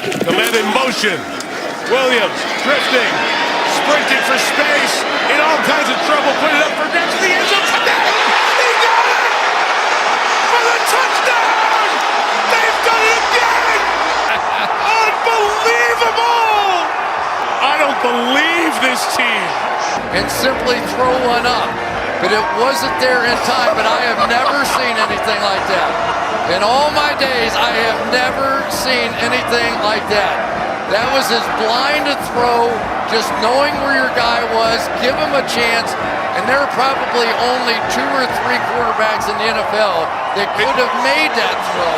The man in motion. Williams drifting, sprinting for space, in all kinds of trouble, put it up for grabs the end zone. He got it! For the touchdown! They've done it again! Unbelievable! I don't believe this team. And simply throw one up. But it wasn't there in time, but I have never seen anything like that. In all my days, I have never seen anything like that. That was as blind a throw, just knowing where your guy was, give him a chance, and there are probably only 2 or 3 quarterbacks in the NFL that could have made that throw.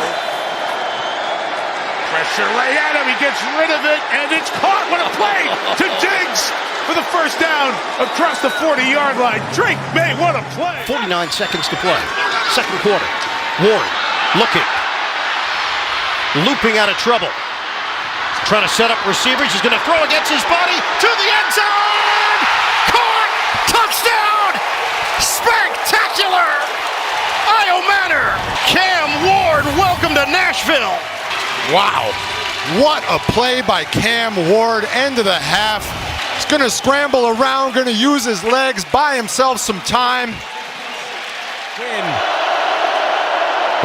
Pressure right at him, he gets rid of it, and it's caught. What a play to Diggs for the first down across the 40-yard line. Drake May, what a play. 49 seconds to play. Second quarter. Ward looking. Looping out of trouble. Trying to set up receivers. He's going to throw against his body to the end zone. Caught. Touchdown. Spectacular. Io Manor. Cam Ward, welcome to Nashville. Wow. What a play by Cam Ward. End of the half. He's going to scramble around, going to use his legs, buy himself some time.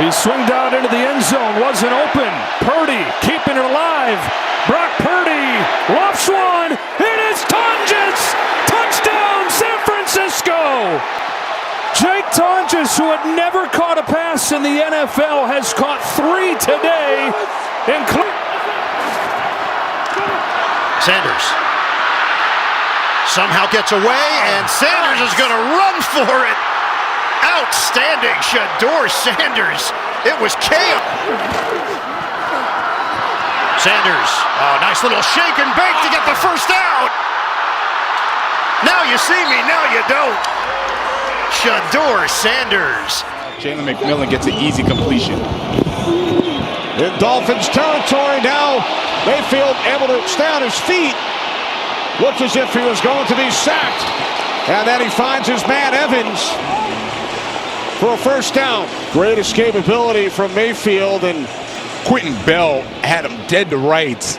He swinged out into the end zone, wasn't open. Purdy keeping it alive. Brock Purdy lofts one. It is Tonjes. Touchdown, San Francisco. Jake Tonjes, who had never caught a pass in the NFL, has caught 3 today. Sanders somehow gets away, and Sanders is going to run for it. Outstanding, Shador Sanders. It was chaos. Sanders, nice little shake and bake to get the first out. Now you see me, now you don't. Shador Sanders. Jalen McMillan gets an easy completion. In Dolphins territory now, Mayfield able to stay on his feet. Looked as if he was going to be sacked. And then he finds his man Evans for a first down. Great escapability from Mayfield, and Quentin Bell had him dead to rights.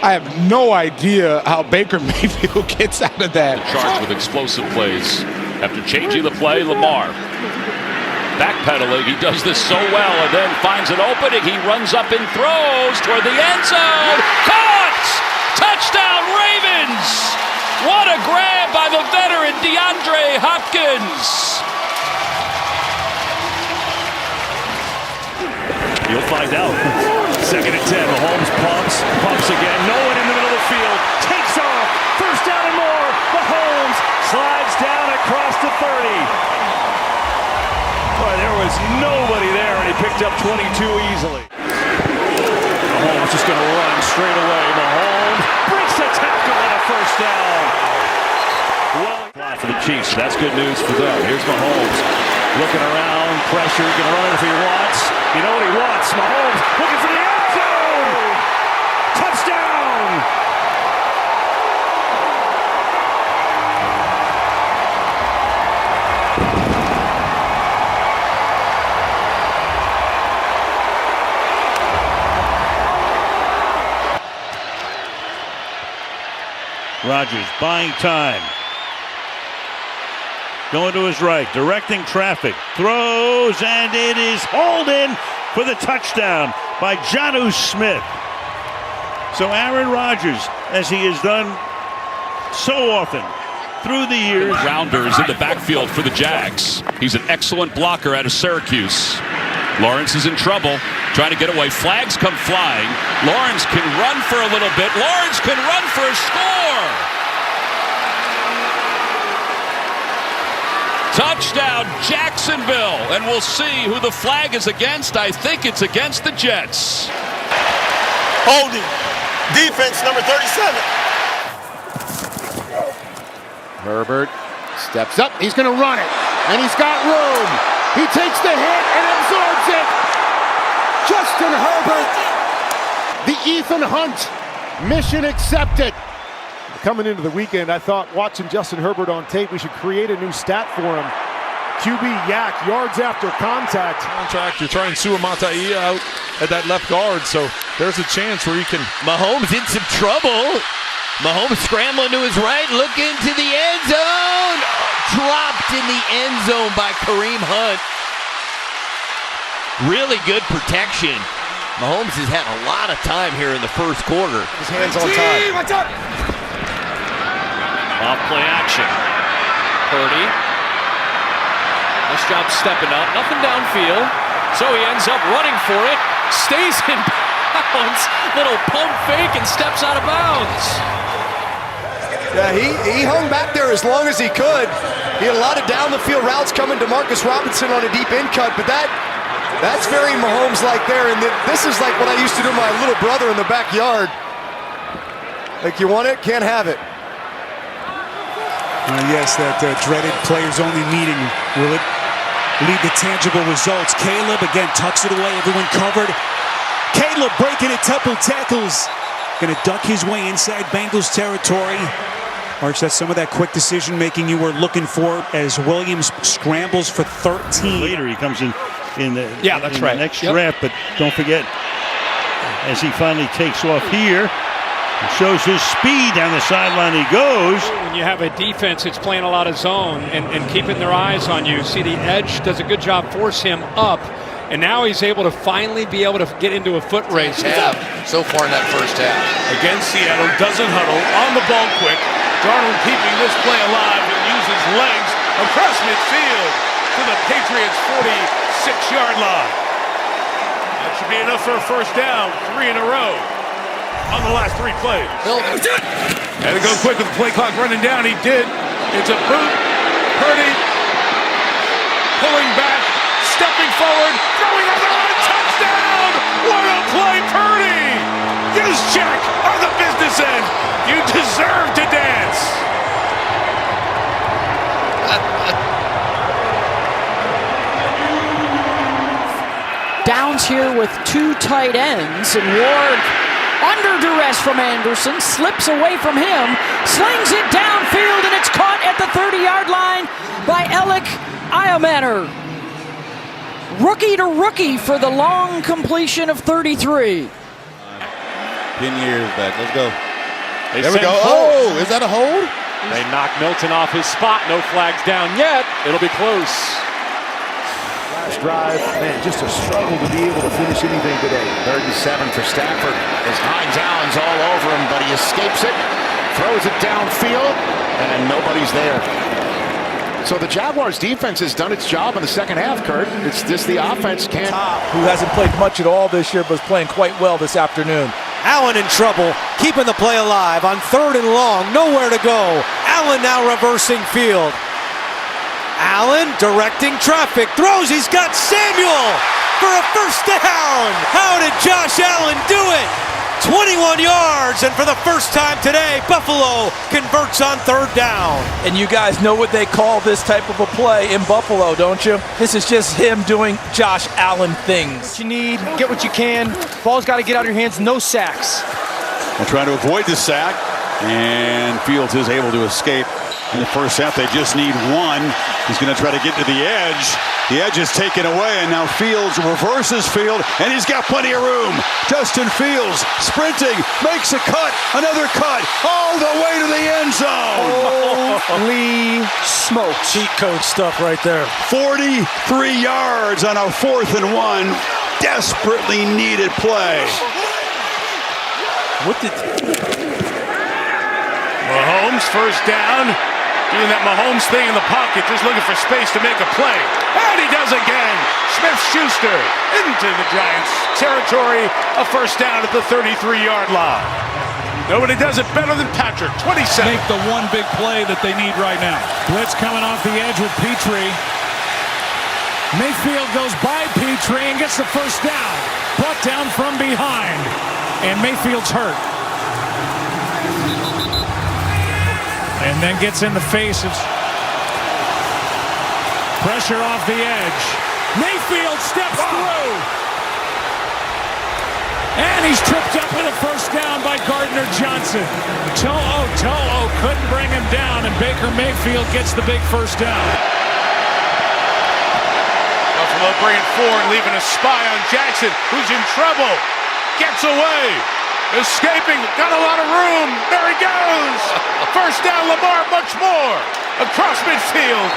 I have no idea how Baker Mayfield gets out of that. Charged with explosive plays. After changing the play, Lamar backpedaling. He does this so well and then finds an opening. He runs up and throws toward the end zone. Caught! Touchdown Ravens! What a grab by the veteran DeAndre Hopkins! You'll find out. Second and 10. Mahomes pumps again. No one in the middle of the field. Takes off. First down and more. Mahomes slides down across the 30. Boy, there was nobody there, and he picked up 22 easily. Mahomes just going to run straight away. Mahomes breaks a tackle and a first down. Well, for the Chiefs. That's good news for them. Here's Mahomes looking around. Pressure. He can run it if he wants. You know what he wants. Mahomes looking for the end zone. Touchdown. Rodgers buying time. Going to his right, directing traffic. Throws, and it is hauled in for the touchdown by Jonnu Smith. So Aaron Rodgers, as he has done so often through the years. Rounders in the backfield for the Jags. He's an excellent blocker out of Syracuse. Lawrence is in trouble, trying to get away. Flags come flying. Lawrence can run for a little bit. Lawrence can run for a score. Touchdown, Jacksonville. And we'll see who the flag is against. I think it's against the Jets. Holding. Defense number 37. Herbert steps up. He's going to run it. And he's got room. He takes the hit and absorbs it. Justin Herbert. The Ethan Hunt. Mission accepted. Coming into the weekend, I thought watching Justin Herbert on tape, we should create a new stat for him. QB yak, yards after contact. You're trying Suamataia out at that left guard, so there's a chance where you can. Mahomes in some trouble. Mahomes scrambling to his right, looking to the end zone. Dropped in the end zone by Kareem Hunt. Really good protection. Mahomes has had a lot of time here in the first quarter. His hands on time. Off play action. Purdy. Nice job stepping up. Nothing downfield. So he ends up running for it. Stays in bounds. Little pump fake and steps out of bounds. Yeah, he hung back there as long as he could. He had a lot of down the field routes coming to Marcus Robinson on a deep in cut, but that's very Mahomes-like there. And this is like what I used to do to my little brother in the backyard. Like, you want it, can't have it. Yes, that dreaded players-only meeting. Will it lead to tangible results? Caleb again tucks it away. Everyone covered. Caleb breaking a couple tackles. Going to duck his way inside Bengals territory. Arch, that's some of that quick decision-making you were looking for as Williams scrambles for 13. Later, he comes in the right. next draft, but don't forget, as he finally takes off here, and shows his speed down the sideline he goes. When you have a defense that's playing a lot of zone and keeping their eyes on you, see the edge does a good job, force him up, and now he's able to finally be able to get into a foot race. So far in that first half. Against Seattle, doesn't huddle, on the ball quick. Darnold keeping this play alive and uses legs across midfield to the Patriots' 46-yard line. That should be enough for a first down, 3 in a row on the last 3 plays. Had to go quick with the play clock running down. He did. It's a boot. Purdy pulling back, stepping forward, throwing on the run, touchdown! What a play, Purdy! Use check on the business end. You deserve to dance. Downs here with 2 tight ends, and Ward under duress from Anderson, slips away from him, slings it downfield, and it's caught at the 30-yard line by Alec Iomanner. Rookie to rookie for the long completion of 33. 10 years back. Let's go. They There we send go. forward. Oh, is that a hold? They knock Milton off his spot. No flags down yet. It'll be close. Last drive, man, just a struggle to be able to finish anything today. 37 for Stafford. As Hines Allen's all over him, but he escapes it, throws it downfield, and nobody's there. So the Jaguars defense has done its job in the second half, Kurt. It's just the offense can't. Who hasn't played much at all this year, but is playing quite well this afternoon. Allen in trouble, keeping the play alive on 3rd and long, nowhere to go. Allen now reversing field. Allen directing traffic, throws, he's got Samuel for a first down. How did Josh Allen do it? 21 yards, and for the first time today, Buffalo converts on 3rd down. And you guys know what they call this type of a play in Buffalo, don't you? This is just him doing Josh Allen things. What you need, get what you can. Ball's got to get out of your hands, no sacks. They're trying to avoid the sack, and Fields is able to escape. In the first half, they just need 1. He's going to try to get to the edge. The edge is taken away, and now Fields reverses field, and he's got plenty of room. Justin Fields sprinting, makes a cut, another cut, all the way to the end zone. Holy smokes. Cheat code stuff right there. 43 yards on a 4th and 1. Desperately needed play. What did... Mahomes, first down. Doing that Mahomes thing in the pocket, just looking for space to make a play. And he does again. Smith-Schuster into the Giants' territory. A first down at the 33-yard line. Nobody does it better than Patrick. 27. Make the one big play that they need right now. Blitz coming off the edge with Petrie. Mayfield goes by Petrie and gets the first down. Brought down from behind. And Mayfield's hurt. And then gets in the face of pressure off the edge. Mayfield steps through. And he's tripped up with a first down by Gardner Johnson. To'o couldn't bring him down, and Baker Mayfield gets the big first down. Buffalo bringing 4 and leaving a spy on Jackson, who's in trouble. gets away. Escaping, got a lot of room. There he goes. First down, Lamar, much more. Across midfield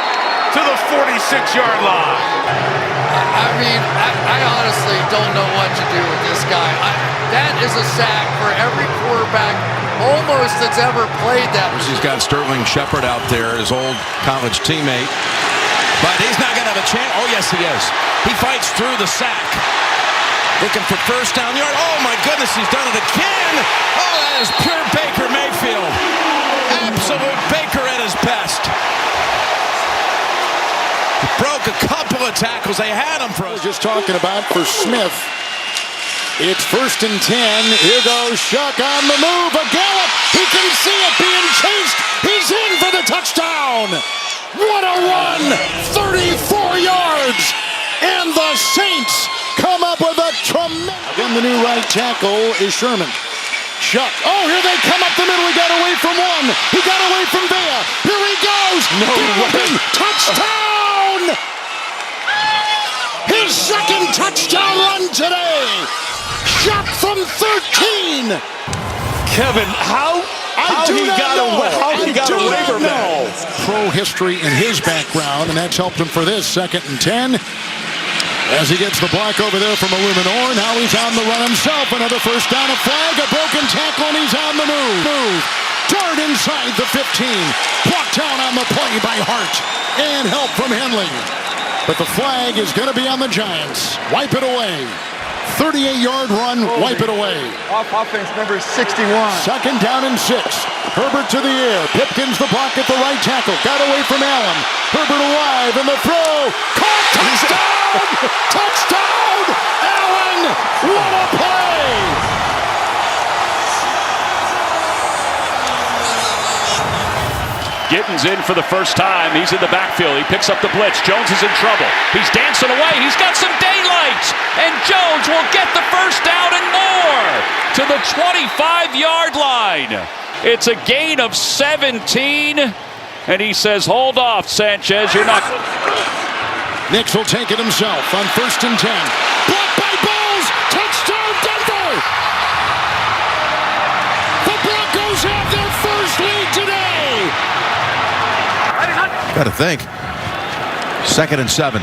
to the 46-yard line. I mean, I honestly don't know what to do with this guy. That is a sack for every quarterback almost that's ever played that. He's got Sterling Shepard out there, his old college teammate. But he's not going to have a chance. Oh, yes, he is. He fights through the sack. Looking for first down yard. Oh, my goodness, he's done it again. Oh, that is pure Baker Mayfield. Absolute Baker at his best. He broke a couple of tackles. They had him for us. Just talking about for Smith. It's 1st and 10. Here goes Shuck on the move. A gallop. He can see it being chased. He's in for the touchdown. What a run. 34 yards. And the Saints come up with a tremendous. Again, the new right tackle is Sherman. Shuck. Oh, here they come up the middle. He got away from one. He got away from Vea. Here he goes. No way. Touchdown. His second touchdown run today. Shot from 13. Kevin, how he got away from that? Pro history in his background, and that's helped him for this 2nd and 10. As he gets the block over there from Illuminor, now he's on the run himself. Another first down, a flag, a broken tackle, and he's on the move. Dart inside the 15. Blocked down on the play by Hart. And help from Henley. But the flag is going to be on the Giants. Wipe it away. 38-yard run, wipe it away. Offense number 61. 2nd down and 6. Herbert to the air. Pipkins the block at the right tackle. Got away from Allen. Herbert alive and the throw. Caught. Touchdown! Touchdown! Allen! What a play! Gittens in for the first time. He's in the backfield. He picks up the blitz. Jones is in trouble. He's dancing away. He's got some daylight. And Jones will get the first down and more to the 25-yard line. It's a gain of 17. And he says, hold off, Sanchez. You're not. Nix will take it himself on 1st and 10. Blocked by Bowles. Touchdown, Denver. The Broncos have their first lead today. Got to think. 2nd and 7.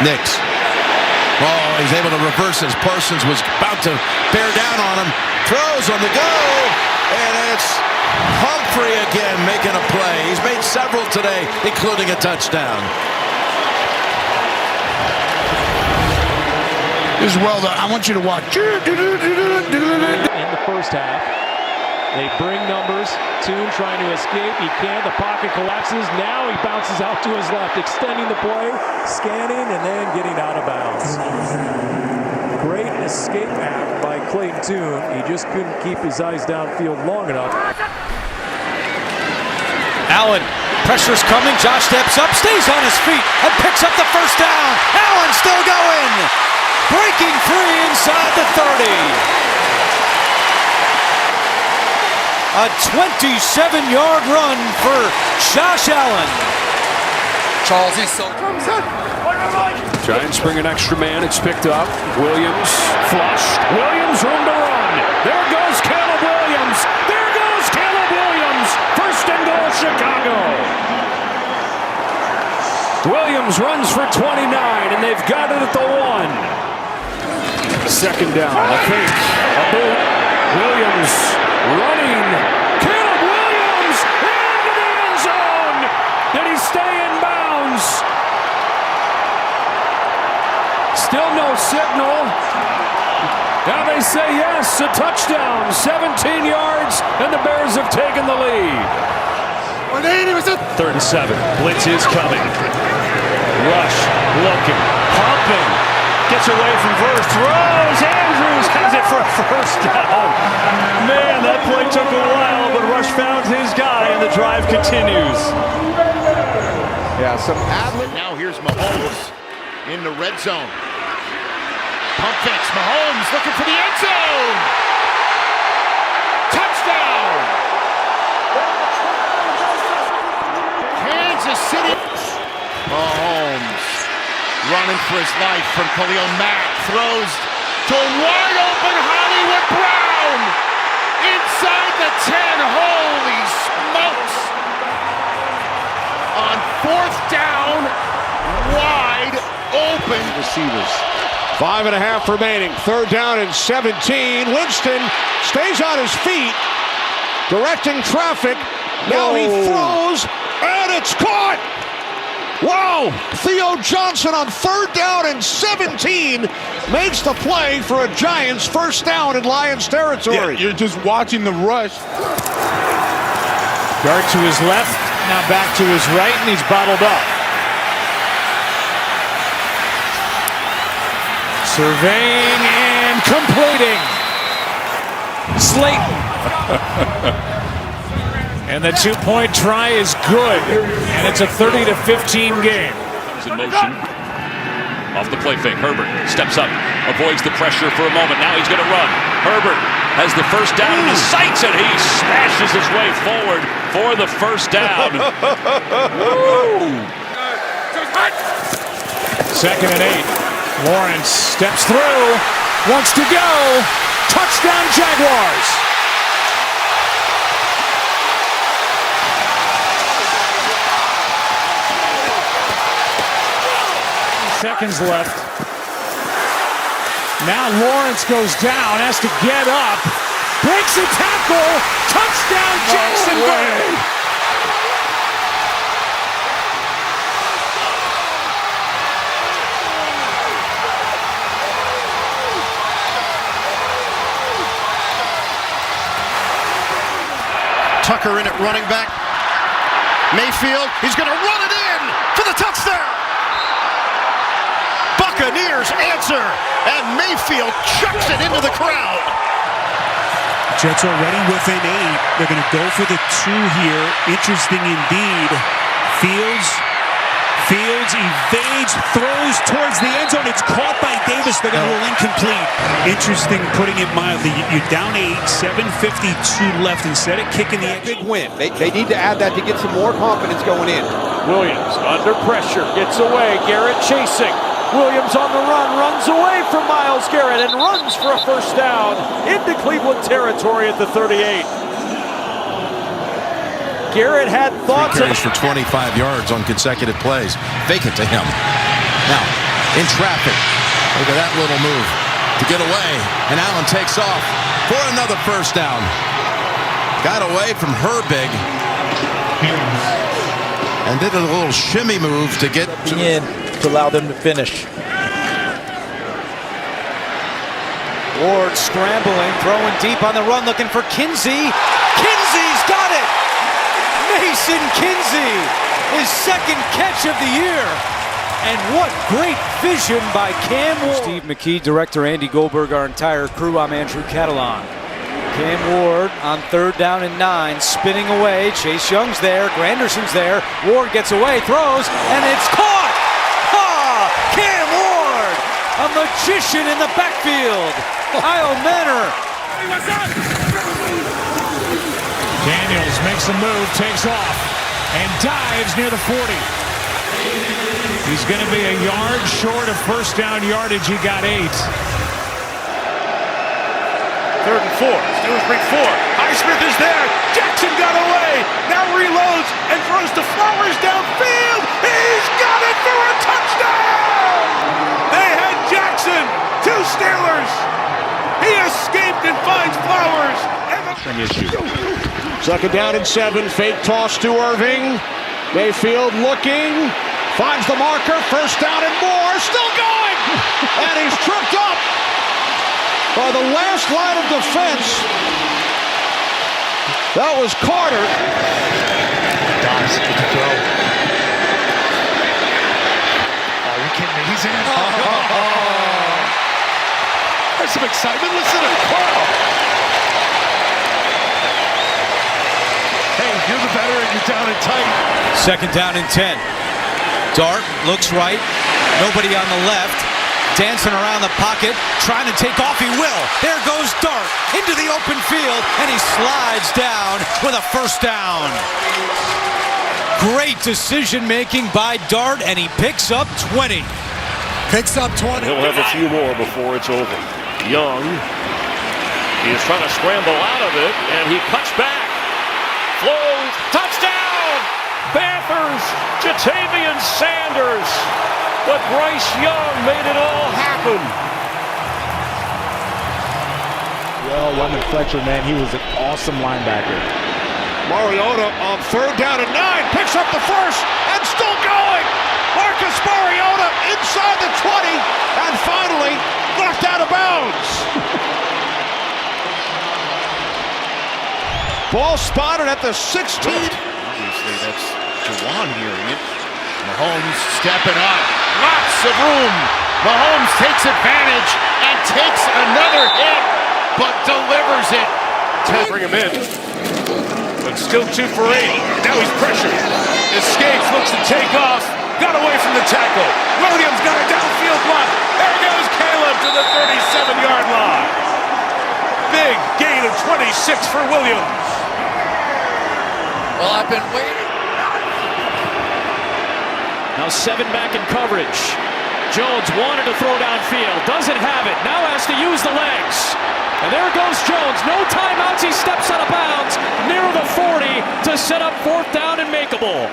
Nix. Oh, he's able to reverse as Parsons was about to bear down on him. Throws on the go. And it's Humphrey again making a play. He's made several today, including a touchdown. This is well done. I want you to watch. In the first half, they bring numbers. Toon trying to escape. He can't. The pocket collapses. Now he bounces out to his left, extending the play, scanning, and then getting out of bounds. Great escape act by Clayton Toon. He just couldn't keep his eyes downfield long enough. Allen, pressure's coming. Josh steps up, stays on his feet, and picks up the first down. Allen still going. Breaking free inside the 30. A 27-yard run for Josh Allen. Charles, he's so. Giants bring an extra man. It's picked up. Williams flushed. Williams room to run. There goes Caleb Williams. There goes Caleb Williams. 1st and goal, Chicago. Williams runs for 29, and they've got it at the 1. 2nd down. A fake. A boot. Williams running. Caleb Williams into the end zone. Did he stay in bounds? Still no signal. Now they say yes, a touchdown. 17 yards, and the Bears have taken the lead. 3rd and 7. Blitz is coming. Rush looking. Pumping. Gets away from Verse. Throws. Andrews has it for a first down. Man, that play took a while, but Rush found his guy, and the drive continues. Yeah, some ad-lib. Now here's Mahomes in the red zone. Pump fakes. Mahomes looking for the end zone. Touchdown. Kansas City. Mahomes running for his life from Khalil Mack. Throws to a wide open Hollywood. 10. Holy smokes! On 4th down, wide open. Receivers. 5.5 remaining. 3rd down and 17. Winston stays on his feet, directing traffic. Now he throws, and it's caught! Wow! Theo Johnson on 3rd down and 17 makes the play for a Giants 1st down in Lions territory. Yeah, you're just watching the rush. Guard to his left, now back to his right, and he's bottled up. Surveying and completing. Slayton. And the 2-point try is good. And it's a 30-15 game. He's in motion. Off the play fake. Herbert steps up, avoids the pressure for a moment. Now he's going to run. Herbert has the 1st down in his sights, and he smashes his way forward for the 1st down. 2nd and 8. Lawrence steps through, wants to go. Touchdown Jaguars. Seconds left. Now Lawrence goes down, has to get up, breaks a tackle, touchdown Jacksonville. Tucker in at running back. Mayfield, he's going to run it in for the touchdown. Buccaneers answer, and Mayfield chucks it into the crowd. Jets already within 8. They're going to go for the 2 here. Interesting indeed. Fields evades, throws towards the end zone. It's caught by Davis, but a little incomplete. Interesting, putting it mildly. You're down 8, 7:52 left. Instead of kicking the Big win. They need to add that to get some more confidence going in. Williams under pressure, gets away. Garrett chasing. Williams on the run, runs away from Myles Garrett and runs for a 1st down into Cleveland territory at the 38. Garrett had thoughts of for 25 yards on consecutive plays. Fake it to him. Now, in traffic. Look at that little move to get away. And Allen takes off for another 1st down. Got away from Herbig. And did a little shimmy move to get in to allow them to finish. Ward scrambling, throwing deep on the run, looking for Kinsey. Kinsey's got it! Mason Kinsey, his 2nd catch of the year. And what great vision by Cam Ward. Steve McKee, director Andy Goldberg, our entire crew. I'm Andrew Catalan. Cam Ward on 3rd down and 9, spinning away. Chase Young's there, Granderson's there. Ward gets away, throws, and it's caught! Cam Ward, a magician in the backfield. Kyle Manor. Daniels makes the move, takes off, and dives near the 40. He's going to be a yard short of 1st down yardage. He got 8. 3rd and 4. Steelers bring 4. Highsmith is there. Jackson got away. Now reloads and throws to Flowers downfield. He's got it for a touchdown! They had Jackson. 2 Steelers. He escaped and finds Flowers. An issue. 2nd down and 7. Fake toss to Irving. Mayfield looking. Finds the marker. 1st down and more. Still going. And he's tripped up by the last line of defense. That was Carter. Dobbs, get the throw. Oh, you kidding me? He's in. There's some excitement. Listen to the crowd. Hey, you're the veteran. You're down and tight. 2nd down and 10. Dart looks right. Nobody on the left. Dancing around the pocket, trying to take off. He will. There goes Dart into the open field, and he slides down with a 1st down. Great decision making by Dart, and he picks up 20. Picks up 20. He'll have a few more before it's over. Young He is trying to scramble out of it, and he cuts back. Flows, touchdown! Panthers, Jatavian Sanders. But Bryce Young made it all happen. Well, Lemon Fletcher, man, he was an awesome linebacker. Mariota on 3rd down and 9, picks up the first, and still going. Marcus Mariota inside the 20, and finally knocked out of bounds. Ball spotted at the 16. Obviously, that's Jawan hearing it. Mahomes stepping up. Lots of room. Mahomes takes advantage and takes another hit, but delivers it to bring him in. But still 2 for 8. Now he's pressured. Escapes, looks to take off. Got away from the tackle. Williams got a downfield block. There goes Caleb to the 37-yard line. Big gain of 26 for Williams. Well, I've been waiting. Now 7 back in coverage. Jones wanted to throw downfield. Doesn't have it. Now has to use the legs. And there goes Jones. No timeouts. He steps out of bounds near the 40 to set up 4th down and makeable.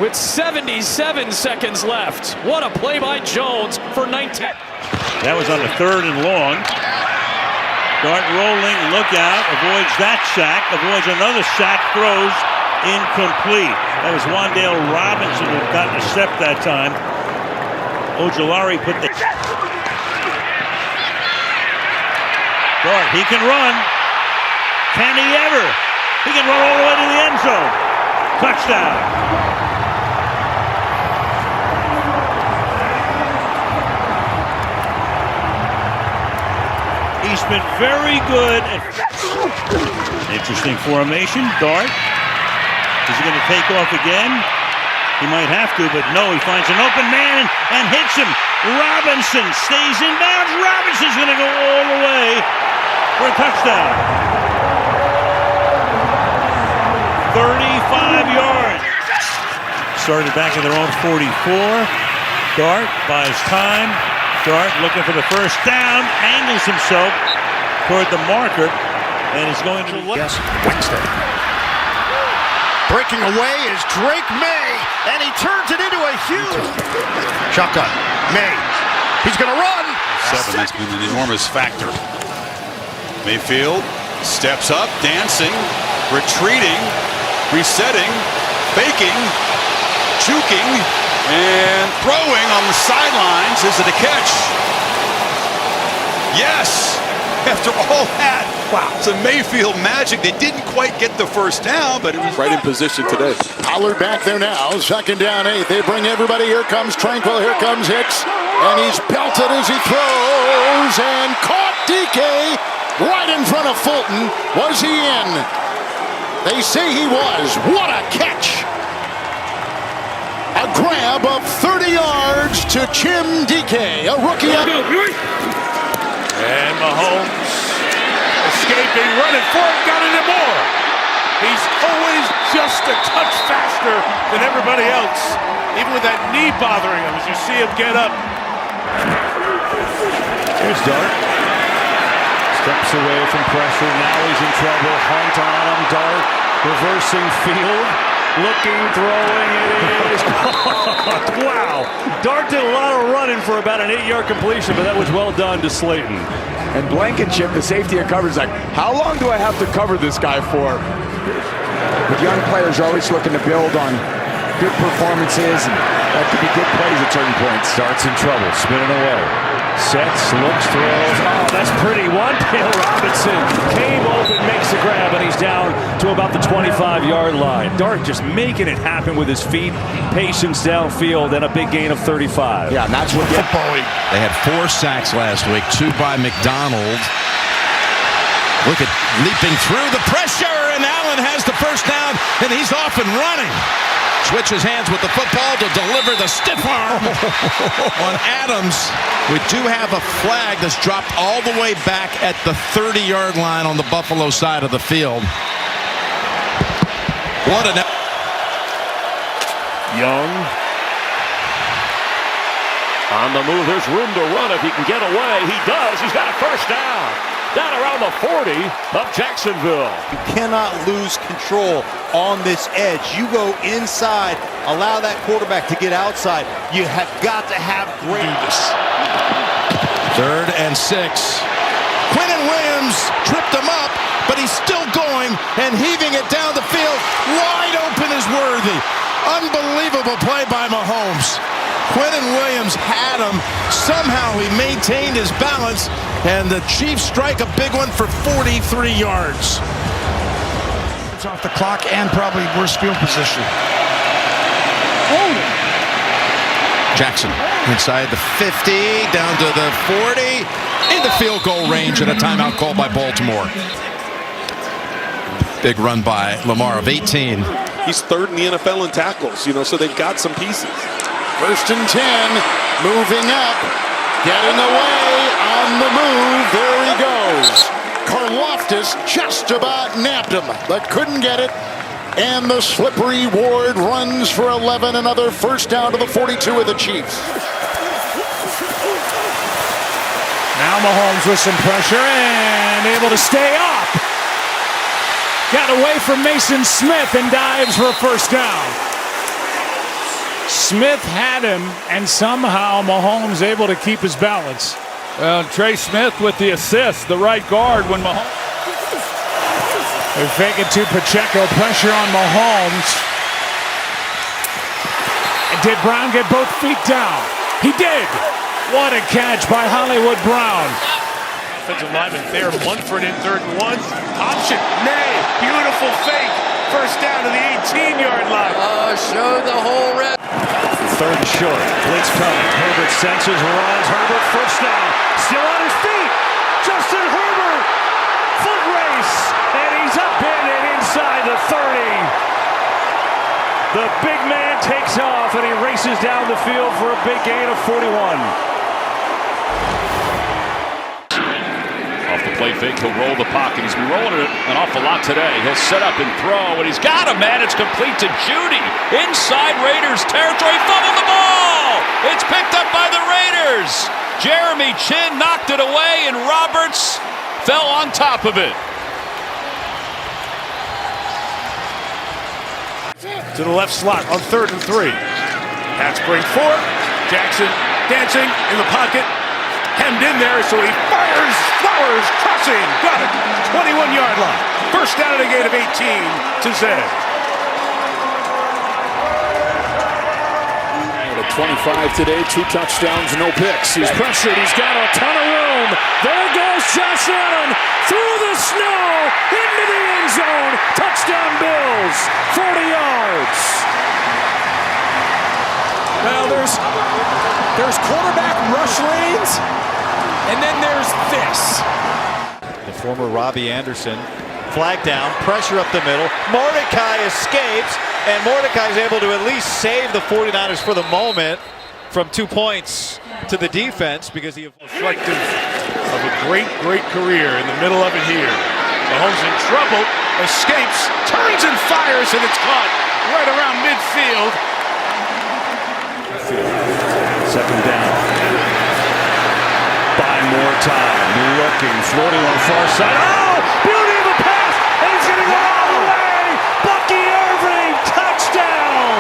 With 77 seconds left. What a play by Jones for 19. That was on the 3rd and long. Dart rolling, look out, avoids that sack, avoids another sack, throws incomplete. That was Wan'Dale Robinson who got the step that time. Ojulari put the... Dart, he can run. Can he ever? He can run all the way to the end zone. Touchdown. He's been very good. Interesting formation. Dart. Is he going to take off again? He might have to, but no. He finds an open man and hits him. Robinson stays in bounds. Robinson's going to go all the way for a touchdown. 35 yards. Started back at their own 44. Dart buys time. Dart looking for the first down, angles himself toward the marker, and is going to... Yes, Wednesday. Breaking away is Drake May, and he turns it into a huge... Shotgun, May, he's going to run! 7 has been an enormous factor. Mayfield steps up, dancing, retreating, resetting, faking, juking, and throwing on the sidelines. Is it a catch? Yes! After all that, wow, it's a Mayfield magic. They didn't quite get the first down, but it was right in position today. Pollard back there now, 2nd down 8. They bring everybody. Here comes Tranquil, here comes Hicks, and he's belted as he throws, and caught DK right in front of Fulton. Was he in? They say he was. What a catch! A grab of 30 yards to Chim DK, a rookie. And Mahomes escaping, running for it, got into more. He's always just a touch faster than everybody else, even with that knee bothering him as you see him get up. Here's Dart. Steps away from pressure. Now he's in trouble. Hunt on him. Dart reversing field. Looking, throwing, it is. Wow. Dart did a lot of running for about an 8-yard completion, but that was well done to Slayton. And Blankenship, the safety of coverage, like, how long do I have to cover this guy for? But young players are always looking to build on good performances, and that could be good plays at certain points. Dart's in trouble, spinning away. Sets, looks, throws. Oh, that's pretty. Wan'Dale Robinson came open, makes a grab, and he's down to about the 25-yard line. Dart just making it happen with his feet, patience downfield, and a big gain of 35. Yeah, and that's what They had 4 sacks last week, 2 by McDonald. Look at leaping through the pressure, and Allen has the first down, and he's off and running. Switches hands with the football to deliver the stiff arm on Adams. We do have a flag that's dropped all the way back at the 30-yard line on the Buffalo side of the field. What an... Young. On the move, there's room to run if he can get away. He does. He's got a first down. down around the 40 of Jacksonville. You cannot lose control on this edge. You go inside, allow that quarterback to get outside. You have got to have great. 3rd and 6. Quinnen Williams tripped him up, but he's still going and heaving it down the field. Wide open is Worthy. Unbelievable play by Mahomes. Quinnen Williams had him. Somehow he maintained his balance, and the Chiefs strike a big one for 43 yards. It's off the clock and probably worse field position. Jackson inside the 50, down to the 40, into field goal range, and a timeout called by Baltimore. Big run by Lamar of 18. He's 3rd in the NFL in tackles, so they've got some pieces. 1st and 10, moving up, getting away on the move. There he goes. Karlaftis just about nabbed him, but couldn't get it. And the slippery Ward runs for 11, another first down to the 42 of the Chiefs. Now Mahomes with some pressure and able to stay up. Got away from Mason Smith and dives for a first down. Smith had him, and somehow Mahomes able to keep his balance. Well, Trey Smith with the assist, the right guard when Mahomes. They fake it to Pacheco, pressure on Mahomes. And did Brown get both feet down? He did. What a catch by Hollywood Brown. Offensive lineman there, Munford in 3rd and 1. Option, May, beautiful fake. First down to the 18-yard line. Show the whole red. 3rd and short. Blitz coming. Herbert senses, runs. Herbert first down. Still on his feet. Justin Herbert. Foot race. And he's up in and inside the 30. The big man takes off and he races down the field for a big gain of 41. Off the play fake, he'll roll the pocket. He's been rolling it an awful lot today. He'll set up and throw, and he's got a man. It's complete to Judy. Inside Raiders territory, fumbled the ball. It's picked up by the Raiders. Jeremy Chin knocked it away, and Roberts fell on top of it. To the left slot on 3rd and 3. Pat spring 4. Jackson dancing in the pocket. Hemmed in there, so he fires. Flowers crossing. Got it. 21-yard line. First down at a gain of 18 to Zed. At 25 today, 2 touchdowns, no picks. He's pressured. He's got a ton of room. There goes Josh Allen through the snow into the end zone. Touchdown Bills. 40 yards. Well, there's quarterback rush lanes, and then there's this. The former Robbie Anderson, flag down, pressure up the middle. Mordecai escapes, and Mordecai is able to at least save the 49ers for the moment from 2 points to the defense because he reflective of a great career in the middle of it here. Mahomes in trouble, escapes, turns and fires, and it's caught right around midfield. Second down. Buying more time. Looking, floating on the far side. Oh! Beauty of a pass! And he's going to go all the way! Bucky Irving! Touchdown!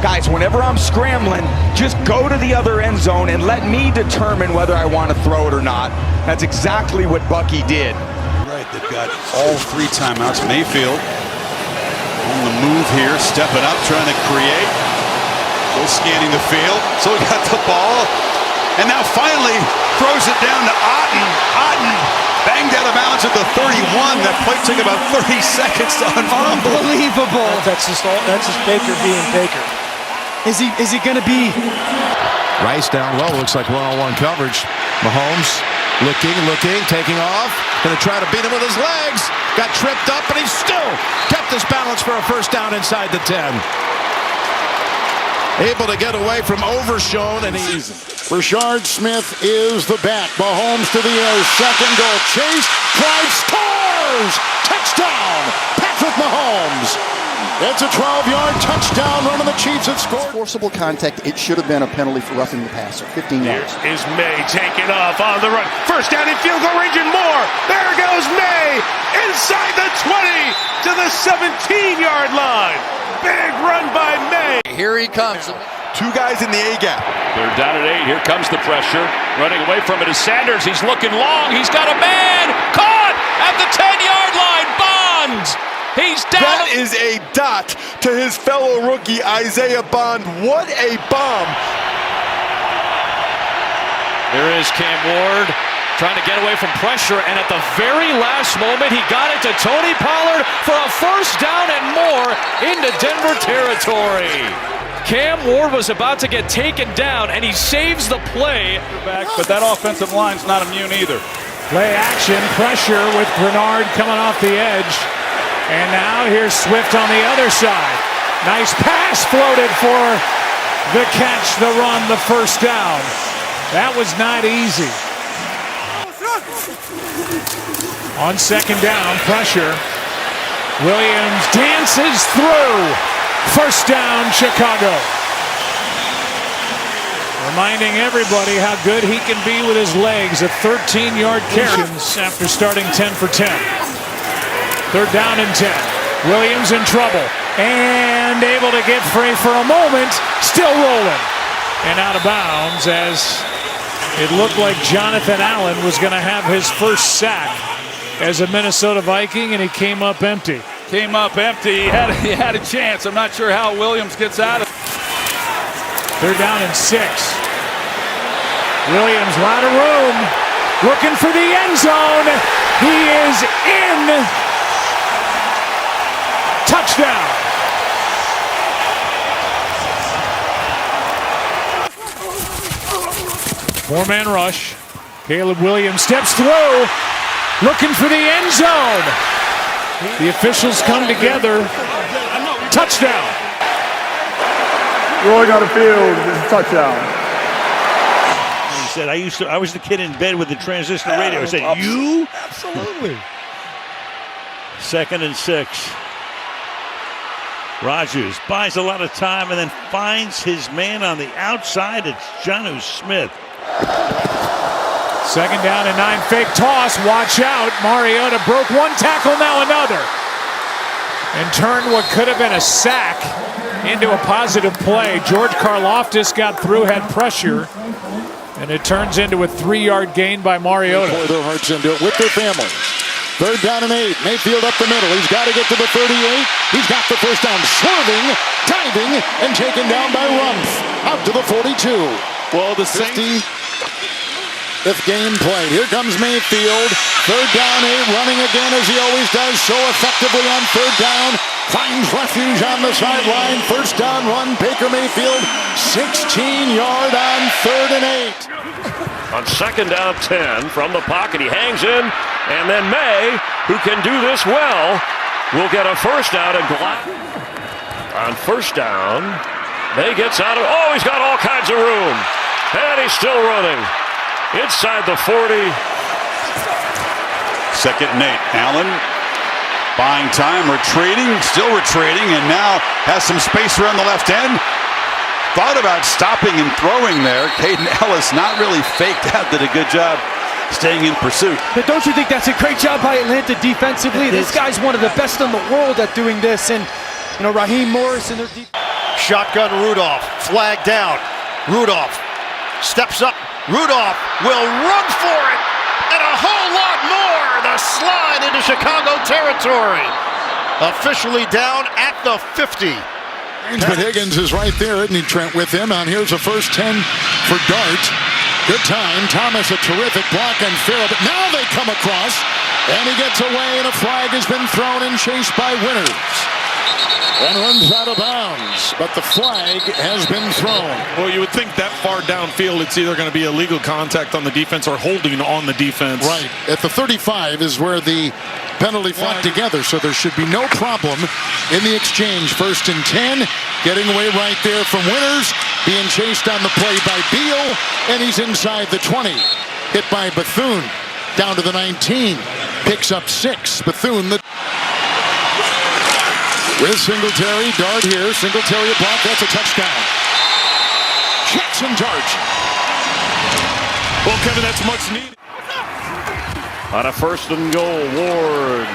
Guys, whenever I'm scrambling, just go to the other end zone and let me determine whether I want to throw it or not. That's exactly what Bucky did. Right, they've got all 3 timeouts. Mayfield on the move here, stepping up, trying to create. Still scanning the field. So he got the ball. And now finally throws it down to Otten. Otten banged out of bounds at the 31. That play took about 30 seconds to unfold. Unbelievable. That's just Baker being Baker. Is he going to be? Rice down low, looks like one-on-one coverage. Mahomes looking, taking off. Going to try to beat him with his legs. Got tripped up, and he still kept his balance for a first down inside the 10. Able to get away from Overshown, and he's Rashard Smith is the back. Mahomes to the air. Second goal. Chase. Drive. Scores. Touchdown. Patrick Mahomes. It's a 12-yard touchdown run, and the Chiefs have scored. Forcible contact. It should have been a penalty for roughing the passer. 15 yards. Is May taking off on the run. First down in field goal range and more. There goes May inside the 20 to the 17-yard line. Big run by May. Here he comes. Two guys in the A gap. They're down at 8. Here comes the pressure. Running away from it is Sanders. He's looking long. He's got a man. Caught at the 10-yard line. Bonds. He's down. That is a dot to his fellow rookie, Isaiah Bond. What a bomb. There is Cam Ward trying to get away from pressure, and at the very last moment, he got it to Tony Pollard for a first down and more into Denver territory. Cam Ward was about to get taken down, and he saves the play. But that offensive line's not immune either. Play action, pressure with Bernard coming off the edge. And now here's Swift on the other side. Nice pass floated for the catch, the run, the first down. That was not easy. On second down, pressure. Williams dances through. First down, Chicago. Reminding everybody how good he can be with his legs. A 13-yard carry after starting 10 for 10. Third down and 10. Williams in trouble. And able to get free for a moment. Still rolling. And out of bounds as it looked like Jonathan Allen was going to have his first sack as a Minnesota Viking, and he came up empty. Came up empty. He had a chance. I'm not sure how Williams gets out of it. Third down and 6. Williams, a lot of room. Looking for the end zone. He is in. Touchdown. Four-man rush. Caleb Williams steps through. Looking for the end zone. The officials come together. Touchdown. Rolling on the field. Touchdown. He said, I was the kid in bed with the transistor radio. I said, you? Absolutely. Second and 6. Rodgers buys a lot of time and then finds his man on the outside. It's Jonnu Smith. Second down and 9. Fake toss. Watch out. Mariota broke one tackle, now another. And turned what could have been a sack into a positive play. George Karlaftis got through, had pressure. And it turns into a 3-yard gain by Mariota. Pour their hearts into it with their family. Third down and 8. Mayfield up the middle. He's got to get to the 38. He's got the first down. Swerving, diving, and taken down by Rumpf. Out to the 42. Well, the 50th game played. Here comes Mayfield. Third down, 8. Running again as he always does. So effectively on third down. Finds refuge on the sideline. First down run. Baker Mayfield. 16-yard on third and 8. On second down 10 from the pocket, he hangs in, and then May, who can do this well, will get a first down. And on first down, May gets out of. Oh, he's got all kinds of room, and he's still running inside the 40. Second and 8. Allen buying time, still retreating, and now has some space around the left end. Thought about stopping and throwing there. Caden Ellis not really faked out, did a good job staying in pursuit. But don't you think that's a great job by Atlanta defensively? This guy's one of the best in the world at doing this. And, you know, Raheem Morris and their deep. Shotgun Rudolph, flag down. Rudolph steps up. Rudolph will run for it, and a whole lot more. The slide into Chicago territory. Officially down at the 50. But Higgins is right there, isn't he, Trent, with him? And here's a first 10 for Dart. Good time. Thomas, a terrific block on Farrell. But now they come across, and he gets away, and a flag has been thrown and chased by Winters. And runs out of bounds, but the flag has been thrown. Well, you would think that far downfield, it's either going to be illegal contact on the defense or holding on the defense. Right. At the 35 is where the penalty flag together, so there should be no problem in the exchange. First and 10, getting away right there from Winters, being chased on the play by Beal, and he's inside the 20. Hit by Bethune, down to the 19, picks up 6. Bethune, the With Singletary, dart here. Singletary a block, that's a touchdown. Jackson dart. Well, Kevin, that's much needed. On a 1st and goal, Ward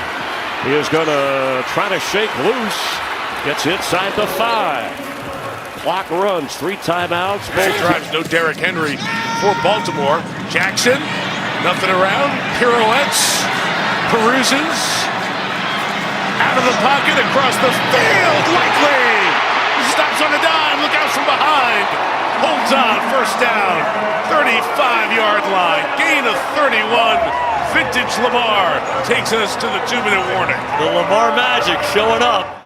is going to try to shake loose. Gets inside the 5. Clock runs, 3 timeouts. Both drives, no Derrick Henry for Baltimore. Jackson, nothing around, pirouettes, peruses, out of the pocket, across the field, likely. Stops on a dime, look out from behind. Holds on, 1st down, 35-yard line, gain of 31. Vintage Lamar takes us to the 2-minute warning. The Lamar magic showing up.